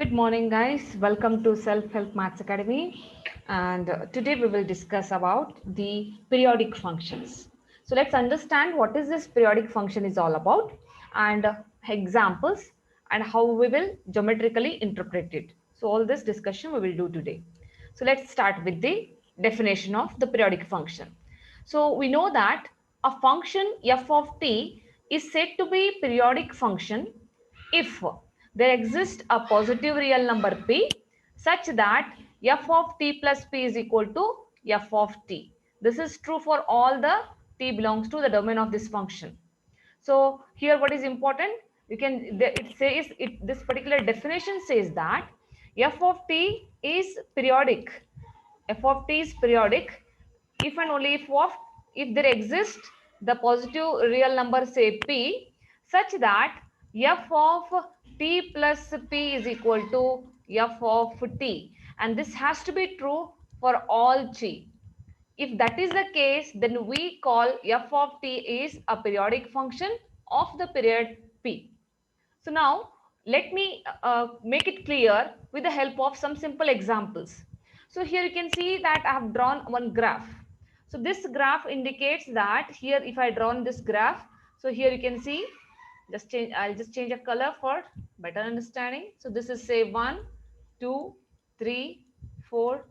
Good morning, guys. Welcome to Self-Help Maths Academy. And today we will discuss about the periodic functions. So let's understand what is this periodic function is all about and examples and how we will geometrically interpret it. So all this discussion we will do today. So let's start with the definition of the periodic function. So we know that a function f of t is said to be periodic function if there exists a positive real number p such that f of t plus p is equal to f of t. This is true for all the t belongs to the domain of this function. So here what is important, you can it says it this particular definition says that f of t is periodic. F of t is periodic if and only if there exists the positive real number say p such that f of t plus p is equal to f of t, and this has to be true for all t. If that is the case, then we call f of t is a periodic function of the period p. So now let me make it clear with the help of some simple examples. So here you can see that I have drawn one graph. So this graph indicates that here if I drawn this graph, so here you can see, I'll just change a color for better understanding. So this is say 1, 2, 3, 4,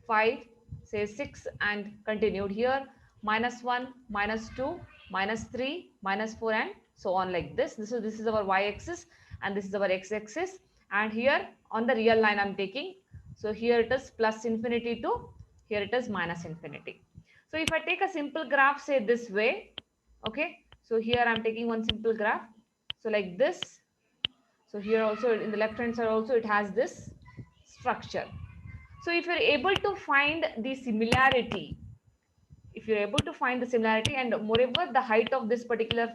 5, say 6 and continued here -1, -2, -3, -4 and so on like this. This is our y-axis and this is our x-axis, and here on the real line I'm taking. So here it is plus infinity to here it is minus infinity. So if I take a simple graph say this way, okay, so here I'm taking one simple graph, so like this. So here also in the left hand side also it has this structure. So if you're able to find the similarity, and moreover the height of this particular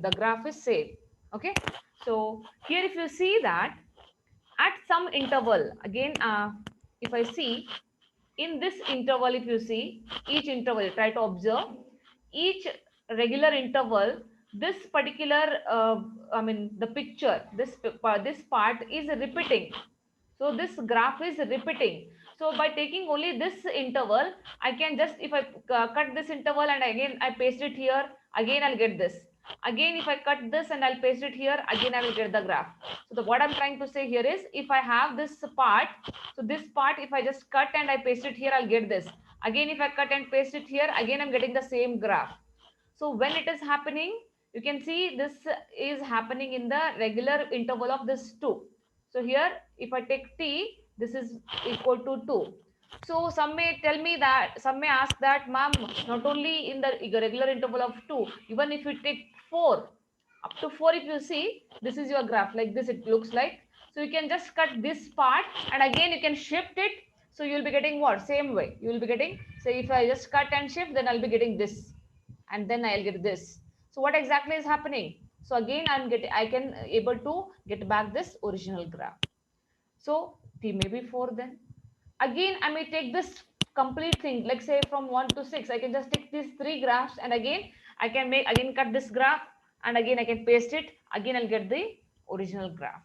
the graph is same, okay. So here if you see that at some interval again, if I see in this interval, if you see each interval, try to observe each regular interval, this particular the picture, this part is repeating. So this graph is repeating. So by taking only this interval, I can just, if I cut this interval and again I paste it here, again I'll get this. Again, if I cut this and I'll paste it here, again I will get the graph. So what I'm trying to say here is, if I have this part, so this part, if I just cut and I paste it here, I'll get this. Again, if I cut and paste it here, again I'm getting the same graph. So when it is happening, you can see this is happening in the regular interval of this 2. So here, if I take t, this is equal to 2. So some may tell me that, some may ask that, ma'am, not only in the regular interval of 2, even if you take 4, up to 4, if you see, this is your graph, like this it looks like. So you can just cut this part and again you can shift it. So you will be getting what? Same way. You will be getting, say if I just cut and shift, then I'll be getting this. And then I'll get this. So what exactly is happening? So again, I can able to get back this original graph. So t may be 4 then. Again, I may take this complete thing, like say from 1 to 6. I can just take these 3 graphs and again, I can cut this graph and again I can paste it. Again, I'll get the original graph.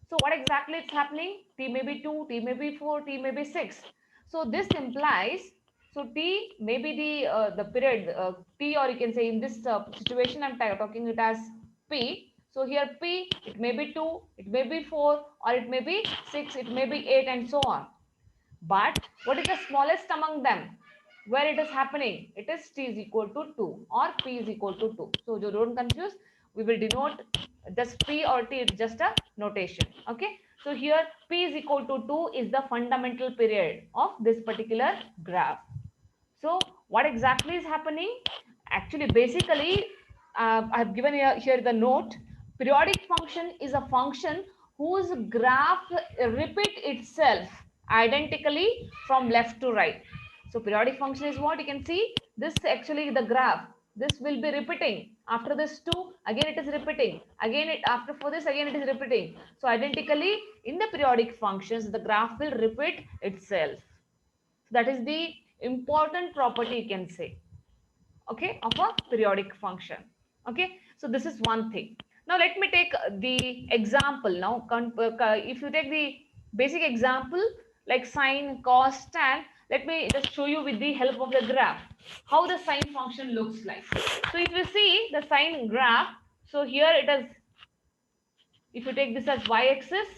So what exactly is happening? T may be 2, T may be 4, T may be 6. So this implies, so T may be the period T, or you can say in this situation I'm talking it as P. So here P, it may be 2, it may be 4, or it may be 6, it may be 8 and so on. But what is the smallest among them? Where it is happening? It is T is equal to 2 or P is equal to 2. So don't confuse. We will denote just P or T. It's just a notation. Okay. So here P is equal to 2 is the fundamental period of this particular graph. So what exactly is happening? Actually, basically, I have given here the note. Periodic function is a function whose graph repeat itself identically from left to right. So periodic function is what? You can see this actually the graph. This will be repeating. After this 2, again it is repeating. Again after for this, again it is repeating. So identically in the periodic functions, the graph will repeat itself. So that is the important property, you can say, okay, of a periodic function. Okay, so this is one thing. Now let me take the example. Now, if you take the basic example like sine, cos, tan, let me just show you with the help of the graph how the sine function looks like. So if you see the sine graph, so here it is, if you take this as y-axis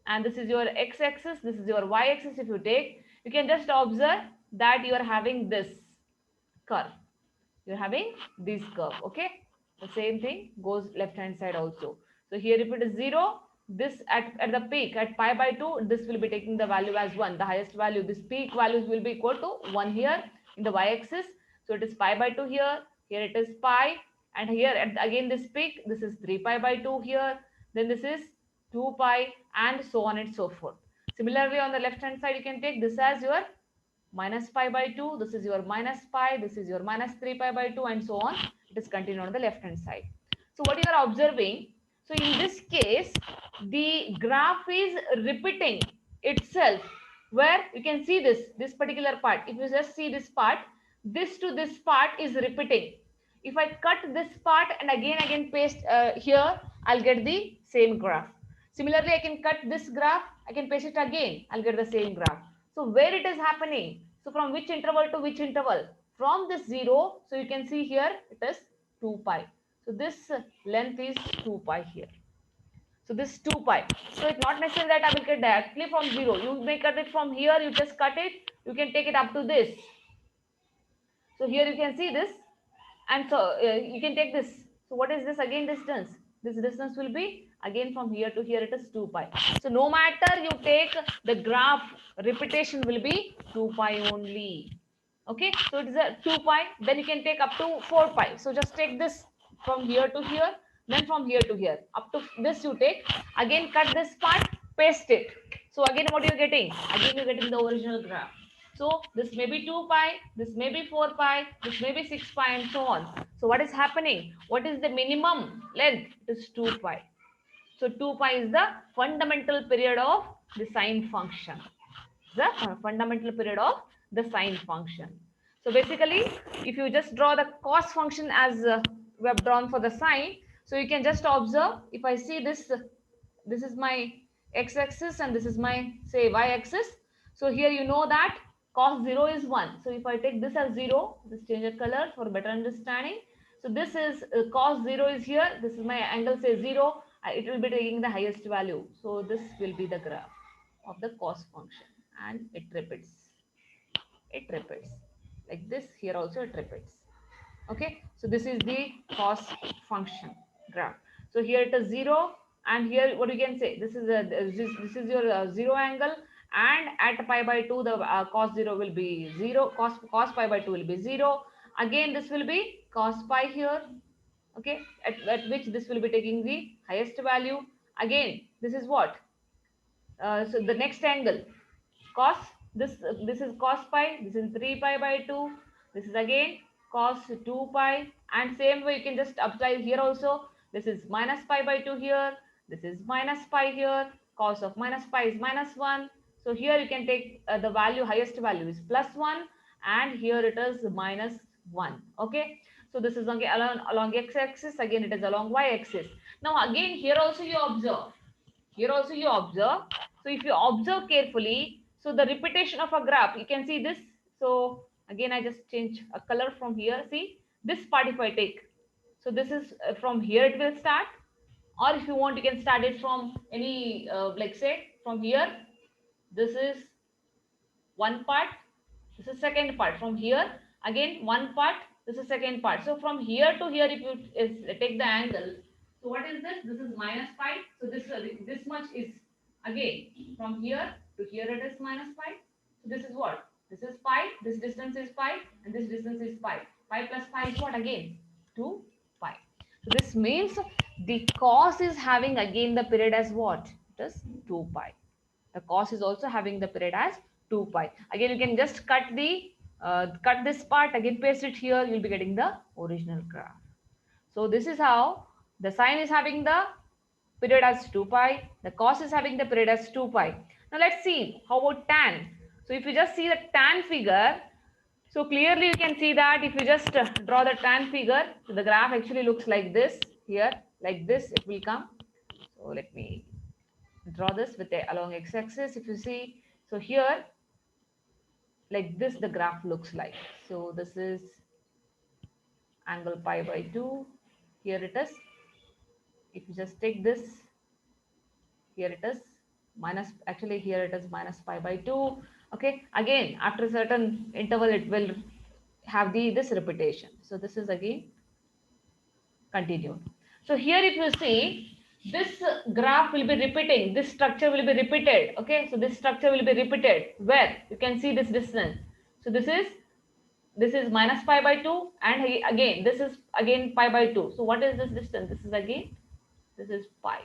and this is your x-axis, this is your y-axis, if you take, you can just observe that you are having this curve. You're having this curve, okay? The same thing goes left hand side also. So here if it is 0, this at the peak at pi by 2, this will be taking the value as 1, the highest value. This peak values will be equal to 1 here in the y-axis. So it is pi by 2 here it is pi, and here at again this peak, this is 3 pi by 2 here, then this is 2 pi, and so on and so forth. Similarly, on the left hand side, you can take this as your minus pi by 2, this is your minus pi, this is your minus 3 pi by 2, and so on. It is continued on the left hand side. So what you are observing, so in this case, the graph is repeating itself, where you can see this particular part. If you just see this part, this to this part is repeating. If I cut this part and again paste here, I'll get the same graph. Similarly, I can cut this graph, I can paste it again, I'll get the same graph. So where it is happening? So from which interval to which interval? From this 0, so you can see here it is 2 pi. So this length is 2 pi here. So this 2 pi. So it's not necessary that I will get directly from 0. You may cut it from here, you just cut it, you can take it up to this. So here you can see this, and so you can take this. So what is this again distance? This distance will be again from here to here, it is 2 pi. So no matter you take the graph, repetition will be 2 pi only. Okay, so it is a 2 pi, then you can take up to 4 pi. So just take this from here to here, then from here to here, up to this you take, again cut this part, paste it. So again what you're getting? Again you're getting the original graph. So this may be 2 pi, this may be 4 pi, this may be 6 pi, and so on. So what is happening? What is the minimum length? It is 2 pi. So 2 pi is the fundamental period of the sine function. The fundamental period of the sine function. So basically, if you just draw the cos function as we have drawn for the sine, so you can just observe, if I see this, this is my x-axis and this is my, say, y-axis. So here you know that cos 0 is 1. So if I take this as 0, just change the color for better understanding. So this is cos 0 is here. This is my angle, say 0. It will be taking the highest value. So this will be the graph of the cos function, and it repeats. It repeats like this. Here also it repeats. Okay. So this is the cos function graph. So here it is 0, and here what you can say, this is this is your 0 angle, and at pi by 2 the cos 0 will be 0, cos pi by 2 will be 0. Again this will be cos pi here, okay, at which this will be taking the highest value. Again this is what, so the next angle, cos, this is cos pi, this is 3 pi by 2, this is again cos 2 pi, and same way you can just apply here also. This is minus pi by 2 here, this is minus pi here, cos of minus pi is minus 1. So here you can take the value, highest value is plus 1, and here it is minus 1. Okay, so this is along x-axis, again it is along y-axis. Now again here also you observe, here also you observe. So if you observe carefully, so the repetition of a graph, you can see this. So again I just change a color from here. See this part if I take, so this is from here it will start, or if you want you can start it from any like say from here. This is one part, this is second part. From here again one part, this is second part. So from here to here, if you take the angle, so what is this? This is minus pi. So this much is again from here to here it is minus pi. So this is what? This is pi. This distance is pi, and this distance is pi. Pi plus pi is what again? 2 pi. So this means the cos is having again the period as what? It is 2 pi. The cos is also having the period as 2 pi. Again, you can just cut this part, again paste it here, you will be getting the original graph. So this is how the sine is having the period as 2 pi, the cos is having the period as 2 pi. Now let's see how about tan. So if you just see the tan figure, so clearly you can see that if you just draw the tan figure, so the graph actually looks like this here. like this it will come. So let me draw this with a along x-axis. If you see, so here like this the graph looks like. So this is angle pi by 2. Here it is. If you just take this, here it is minus, actually here it is minus pi by 2. Okay, again after a certain interval it will have the this repetition. So this is again continued. So here if you see, this graph will be repeating, this structure will be repeated. Okay, so this structure will be repeated where you can see this distance. So this is minus pi by 2, and again this is again pi by 2. So what is this distance? This is again, this is pi.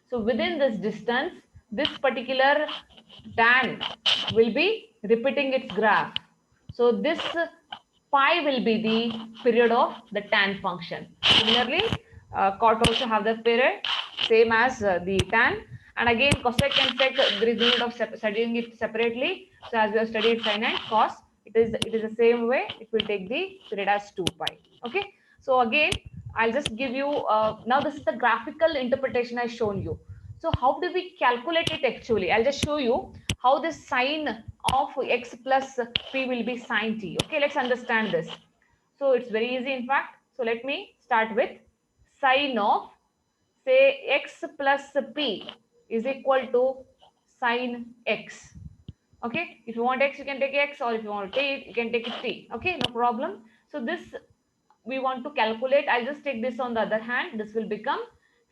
So within this distance, this particular tan will be repeating its graph. So this pi will be the period of the tan function. Similarly, cot also have the period same as the tan. And again, cosec and sec, there is no need of studying it separately. So as we have studied sin and cos, it is the same way. It will take the period as 2 pi. Okay. So again, I'll just give you, now this is the graphical interpretation I've shown you. So how do we calculate it actually? I'll just show you how this sine of x plus p will be sine t. Okay, let's understand this. So it's very easy in fact. So let me start with sine of, say, x plus p is equal to sine x. Okay, if you want x you can take x, or if you want t you can take t. Okay, no problem. So this we want to calculate. I'll just take this on the other hand. This will become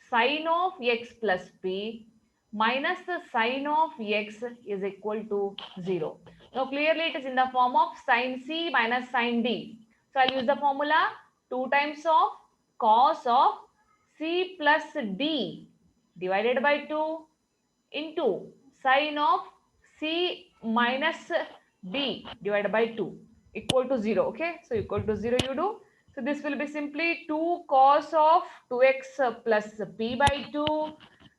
sine of x plus p minus the sine of x is equal to 0. Now clearly it is in the form of sine c minus sine d. So I'll use the formula 2 times of cos of c plus d divided by 2 into sine of c minus d divided by 2 equal to 0. Okay, so equal to 0 you do. So this will be simply 2 cos of 2x plus p by 2.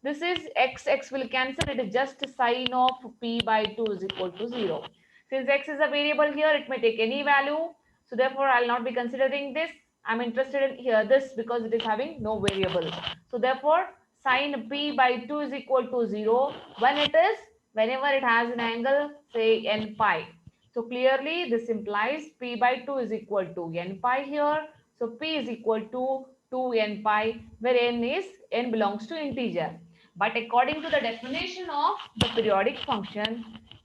This is x will cancel. It is just sine of p by 2 is equal to 0. Since x is a variable here, it may take any value. So therefore, I'll not be considering this. I'm interested in here this because it is having no variable. So therefore, sine p by 2 is equal to 0 when it is, whenever it has an angle, say n pi. So clearly this implies p by 2 is equal to n pi here. So p is equal to 2n pi, where n belongs to integer. But according to the definition of the periodic function,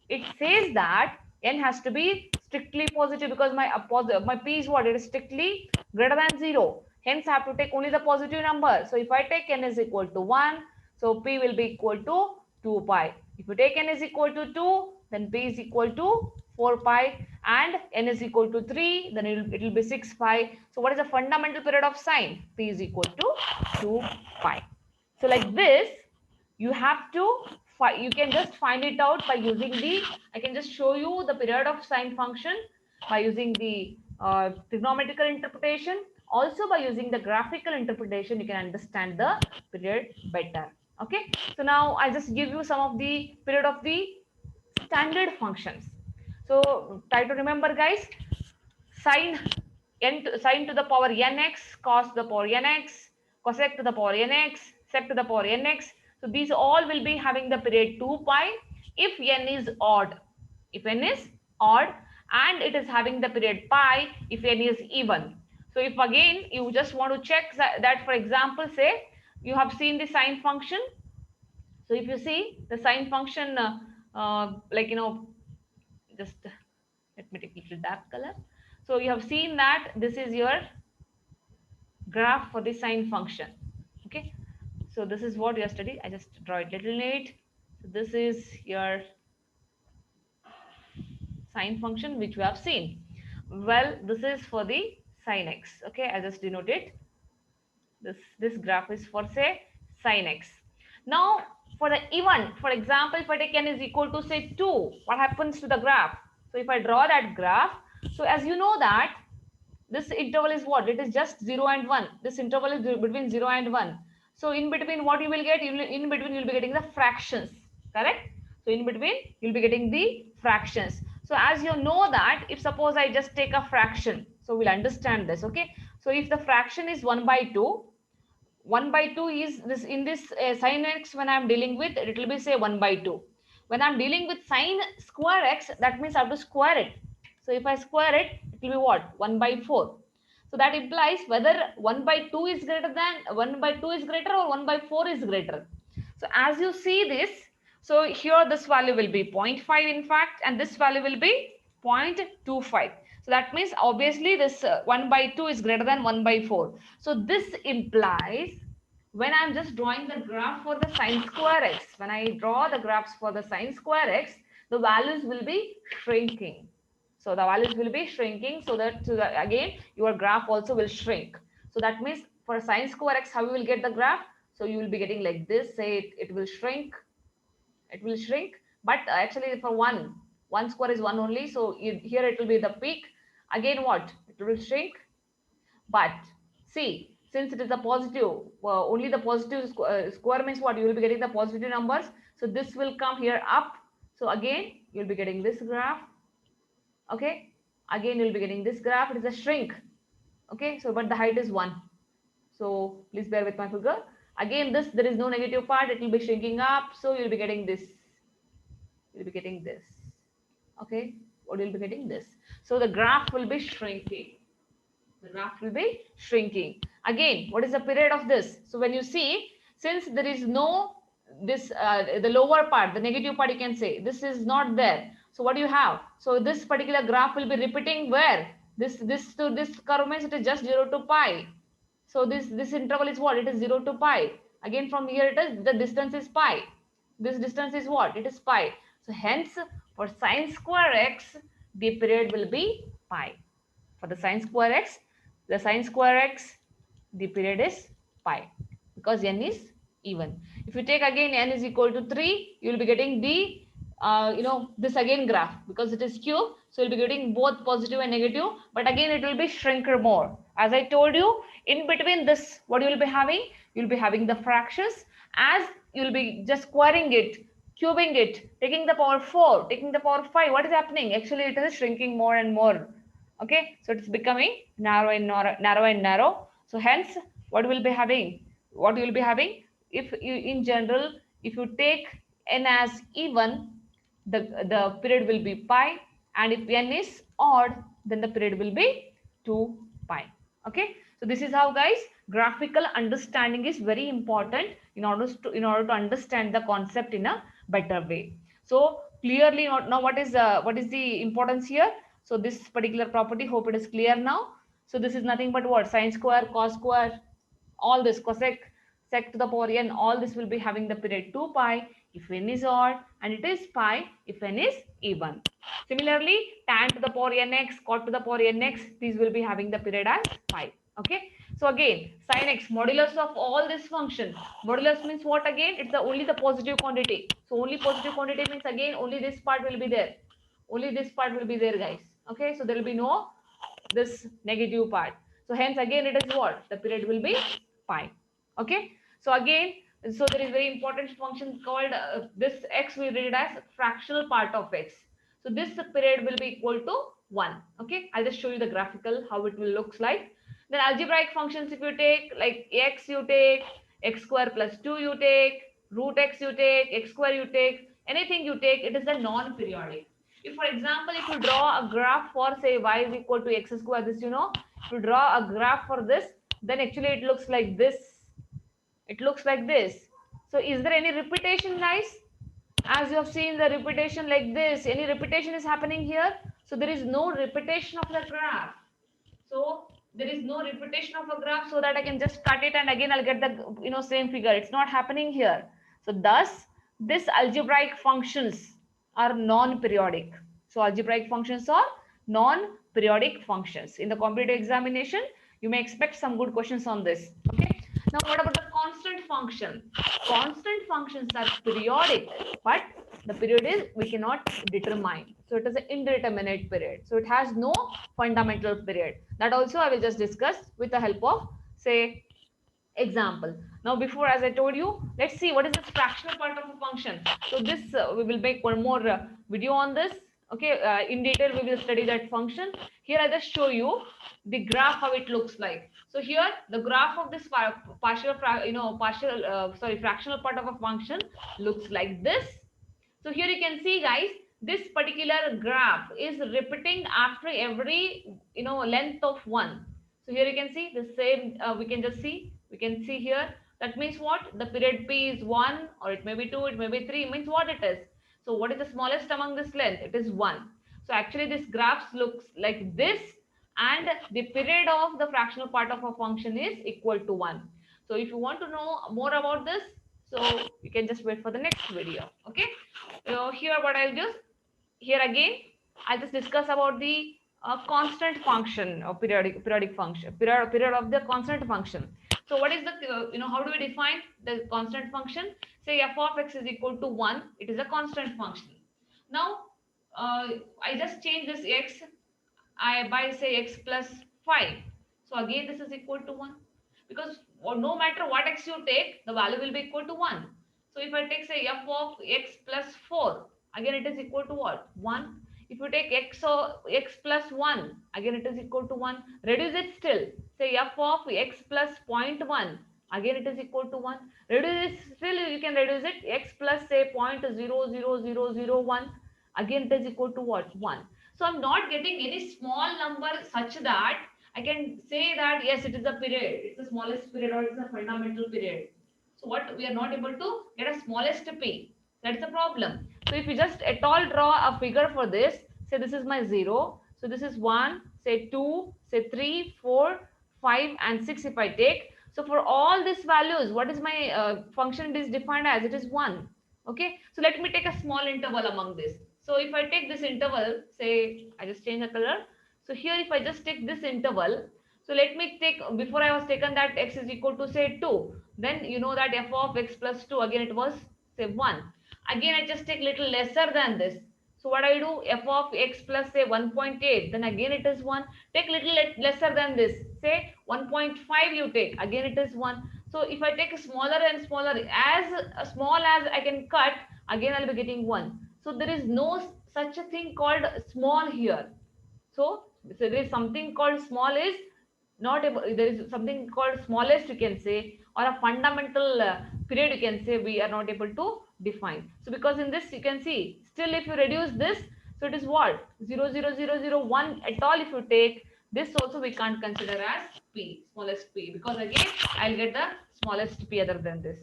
it says that n has to be strictly positive, because my p is what? It is strictly greater than 0. Hence I have to take only the positive number. So if I take n is equal to 1, so p will be equal to 2 pi. If you take n is equal to 2, then p is equal to 4 pi, and n is equal to 3, then it will be 6 pi. So what is the fundamental period of sine? P is equal to 2 pi. So like this, you have to, you can just find it out by using the, I can just show you the period of sine function by using the trigonometrical interpretation. Also by using the graphical interpretation, you can understand the period better. Okay, so now I'll just give you some of the period of the standard functions. So try to remember guys, sine sine to the power nx, cos to the power nx, cosec to the power nx, sec to the power nx. So these all will be having the period 2 pi if n is odd. If n is odd, and it is having the period pi if n is even. So if again you just want to check that, for example, say you have seen the sine function. So if you see the sine function, like just let me take a little dark color. So you have seen that this is your graph for the sine function. Okay, so this is what you have studied. I just draw it little neat. So this is your sine function which we have seen. Well, this is for the sine x. Okay, I just denote it. This graph is for, say, sine x. Now for the even, for example, if I take n is equal to, say, 2, what happens to the graph? So if I draw that graph, so as you know that this interval is what? It is just 0 and 1. This interval is between 0 and 1. So in between what you will get? In between you will be getting the fractions, correct? So in between you will be getting the fractions. So as you know that, if suppose I just take a fraction, so we'll understand this, okay? So if the fraction is 1 by 2, 1 by 2 is this in this sin x. When I'm dealing with it, will be say 1 by 2. When I'm dealing with sin square x, that means I have to square it. So if I square it, it will be what? 1 by 4. So that implies whether 1 by 2 is greater than 1 by 2 is greater or 1 by 4 is greater. So as you see this, so here this value will be 0.5 in fact, and this value will be 0.25. So that means obviously this 1 by 2 is greater than 1 by 4. So this implies when I'm just drawing the graph for the sine square x, when I draw the graphs for the sine square x, the values will be shrinking. So the values will be shrinking, so that again your graph also will shrink. So that means for sine square x, how you will get the graph? So you will be getting like this. Say it will shrink. It will shrink. But actually for one square is one only. So here it will be the peak. Again what? It will shrink. But see, since it is a positive, only the positive square means what? You will be getting the positive numbers. So this will come here up. So again, you will be getting this graph. Okay. Again, you will be getting this graph. It is a shrink. Okay. So, but the height is 1. So, please bear with my figure. Again, this, there is no negative part. It will be shrinking up. So, you will be getting this. You will be getting this. Okay. What you will be getting this. So, the graph will be shrinking. The graph will be shrinking. Again, what is the period of this? So when you see, since there is no this the lower part, the negative part, you can say this is not there. So what do you have? So this particular graph will be repeating where this to this curve means it is just 0 to pi. So this interval is what? It is 0 to pi. Again from here it is the distance is pi. This distance is what? It is pi. So hence for sine square x, the period will be pi. For the sine square x, the period is pi because n is even. If you take again n is equal to 3, you will be getting the this again graph because it is cube. So you'll be getting both positive and negative, but again it will be shrinker more. As I told you, in between this, what you will be having? You'll be having the fractions. As you'll be just squaring it, cubing it, taking the power 4, taking the power 5. What is happening? Actually, it is shrinking more and more. Okay, so it's becoming narrow and narrow. So hence, what will be having? What you will be having? If you, in general, if you take n as even, the period will be pi, and if n is odd, then the period will be 2 pi. Okay, so this is how, guys, graphical understanding is very important in order to understand the concept in a better way. So clearly now what is the importance here? So this particular property, hope it is clear now. So this is nothing but what? Sine square, cos square, all this cosec, sec to the power n, all this will be having the period 2 pi if n is odd, and it is pi if n is even. Similarly, tan to the power nx, cot to the power nx, these will be having the period as pi. Okay. So again, sin x, modulus of all this function. Modulus means what again? It's only the positive quantity. So only positive quantity means again only this part will be there. Only this part will be there, guys. Okay. So there will be no this negative part. So hence again it is what? The period will be pi. Okay. So again, so there is very important function called this x we read it as fractional part of x. So this period will be equal to 1. Okay. I'll just show you the graphical how it will looks like. Then algebraic functions, if you take like x, you take x square plus 2, you take root x, you take x square, you take anything you take, it is a non-periodic. If for example, if you draw a graph for say y is equal to x square, this if you draw a graph for this, then actually it looks like this. It looks like this. So is there any repetition, guys? As you have seen the repetition like this, any repetition is happening here? So there is no repetition of the graph. So there is no repetition of a graph so that I can just cut it and again I'll get the same figure. It's not happening here. So thus this algebraic functions are non-periodic. So algebraic functions are non-periodic functions. In the competitive examination, you may expect some good questions on this. Okay. Now what about the constant function? Constant functions are periodic, but the period is we cannot determine. So it is an indeterminate period. So it has no fundamental period. That also I will just discuss with the help of say example. Now before, as I told you, let's see what is this fractional part of a function. So this we will make one more video on this. Okay, in detail we will study that function. Here I just show you the graph how it looks like. So here the graph of this fractional part of a function looks like this. So here you can see, guys, this particular graph is repeating after every length of 1. So here you can see the same. We can see here. That means what? The period p is 1, or it may be 2, it may be 3. Means what it is? So what is the smallest among this length? It is 1. So actually this graph looks like this, and the period of the fractional part of a function is equal to 1. So if you want to know more about this, so you can just wait for the next video. Okay. Here what I'll do, here again I'll just discuss about the constant function of periodic function, period of the constant function. So what is the how do we define the constant function? Say f of x is equal to 1. It is a constant function. Now I just change this x, I by say x plus 5. So again this is equal to 1, because no matter what x you take, the value will be equal to 1. So if I take say f of x plus 4, again it is equal to what? 1. If you take x plus 1, again it is equal to 1. Reduce it still. Say f of x plus 0.1, again it is equal to 1. Reduce it still, you can reduce it, x plus say 0.00001, again it is equal to what? 1. So I'm not getting any small number such that I can say that yes, it is a period, it's the smallest period, or it's a fundamental period. So what, we are not able to get a smallest p. That's the problem. So if you just at all draw a figure for this, say this is my 0, so this is 1, say 2, say 3, 4, 5 and 6 if I take. So for all these values, what is my function is defined as? It is 1. Okay, so let me take a small interval among this. So if I take this interval, say I just change the color. So here if I just take this interval, so let me take, before I was taken that x is equal to say 2, then you know that f of x plus 2, again it was say 1. Again I just take little lesser than this. So what I do, f of x plus say 1.8, then again it is 1. Take little lesser than this, say 1.5 you take, again it is 1. So if I take smaller and smaller, as small as I can cut, again I'll be getting 1. So there is no such a thing called small here. So there is something called small is not able, there is something called smallest you can say, or a fundamental period you can say, we are not able to define. So because in this you can see, still if you reduce this, so it is what? 0.00001 at all if you take, this also we can't consider as p, smallest p, because again I'll get the smallest p other than this.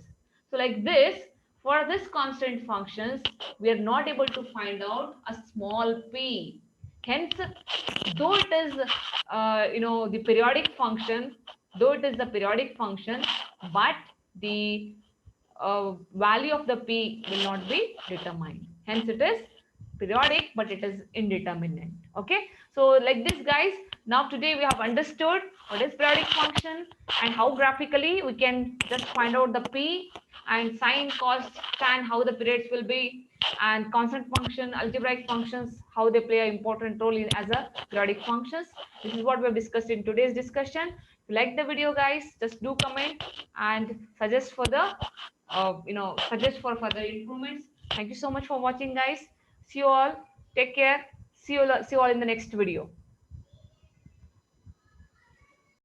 So like this, for this constant functions, we are not able to find out a small p. Hence, though it is the periodic function, but the value of the p will not be determined. Hence, it is periodic, but it is indeterminate. Okay, so like this, guys. Now today we have understood what is periodic function and how graphically we can just find out the p, and sine, cos, tan, how the periods will be, and constant function, algebraic functions, how they play an important role in as a periodic functions. This is what we have discussed in today's discussion. If you like the video, guys, just do comment and suggest for the suggest for further improvements. Thank you so much for watching, guys. See you all. Take care. See you all in the next video.